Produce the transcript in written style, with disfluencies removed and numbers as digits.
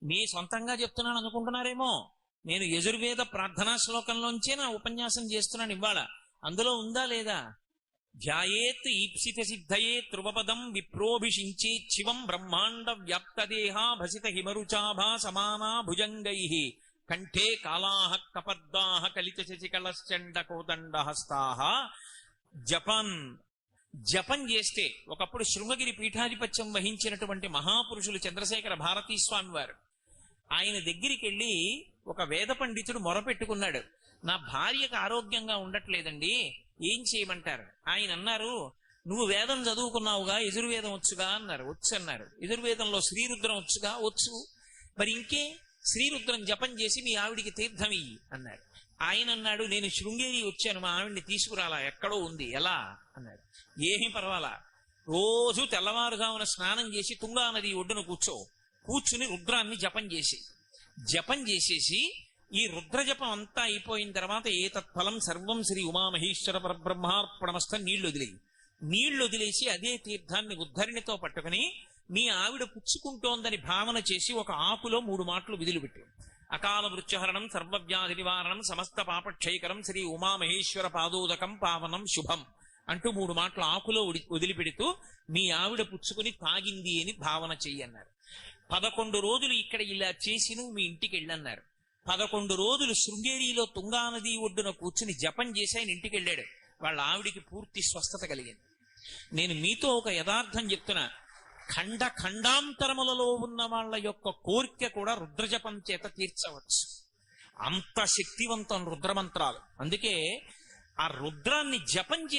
మీ సొంతంగా చెప్తున్నాను అనుకుంటున్నారేమో. నేను యజుర్వేద ప్రార్థనా శ్లోకంలోంచే నా ఉపన్యాసం చేస్తున్నాను ఇవాళ. అందులో ఉందా లేదా? ధ్యాయేత్ ఈప్సిత సిద్ధయే ధ్రువపదం విప్రోభిషించే శివం బ్రహ్మాండ వ్యాప్తదేహ భసిత హిమరుచాభా సమానా భుజంగై కంఠే కాళాహ కపర్దాహ కలిత శశికళశ్చండ కోదండహస్తాహ. జపం చేస్తే ఒకప్పుడు శృంగగిరి పీఠాధిపత్యం వహించినటువంటి మహాపురుషులు చంద్రశేఖర భారతీ స్వామి వారు, ఆయన దగ్గరికి వెళ్ళి ఒక వేద పండితుడు మొరపెట్టుకున్నాడు, నా భార్యకు ఆరోగ్యంగా ఉండట్లేదండి, ఏం చేయమంటారు? ఆయన అన్నారు, నువ్వు వేదం చదువుకున్నావుగా, యజుర్వేదం వచ్చుగా అన్నారు. వచ్చు అన్నారు. యజుర్వేదంలో శ్రీరుద్రం వచ్చుగా? వచ్చు. మరి ఇంకే, శ్రీరుద్రం జపం చేసి మీ ఆవిడికి తీర్థం ఇయ్యి అన్నారు. ఆయన అన్నాడు, నేను శృంగేరి వచ్చాను, మా ఆవిడ్ని తీసుకురాలా, ఎక్కడో ఉంది, ఎలా అన్నాడు. ఏమీ పర్వాలా, రోజు తెల్లవారుజామున స్నానం చేసి తుంగా నది ఒడ్డున కూర్చుని రుద్రాన్ని జపం చేసేసి ఈ రుద్రజపం అంతా అయిపోయిన తర్వాత ఏతత్ఫలం సర్వం శ్రీ ఉమామహేశ్వర పరబ్రహ్మార్పణమస్థ నీళ్లు వదిలేసి అదే తీర్థాన్ని ఉద్ధరిణితో పట్టుకుని మీ ఆవిడ పుచ్చుకుంటోందని భావన చేసి ఒక ఆకులో 3 మాటలు విధులుపెట్టు. అకాల మృత్యుహరణం సర్వవ్యాధి నివారణం సమస్త పాపక్షయకరం శ్రీ ఉమామహేశ్వర పాదోదకం పావనం శుభం అంటూ 3 మాటలు ఆకులో వదిలిపెడుతూ మీ ఆవిడ పుచ్చుకుని తాగింది అని భావన చెయ్యన్నారు. 11 రోజులు ఇక్కడ ఇలా చేసి నువ్వు మీ ఇంటికి వెళ్ళన్నారు. 11 రోజులు శృంగేరిలో తుంగానది ఒడ్డున కూర్చుని జపం చేసి ఆయన ఇంటికి వెళ్ళాడు. వాళ్ళ ఆవిడికి పూర్తి స్వస్థత కలిగింది. నేను మీతో ఒక యథార్థం చెప్తున్నా, ఖండాంతరములలో ఉన్న వాళ్ళ యొక్క కోరిక కూడా రుద్రజపం చేత తీర్చవచ్చు. అంత శక్తివంతం రుద్రమంత్రాలు. అందుకే ఆ రుద్రాన్ని జపం చేసి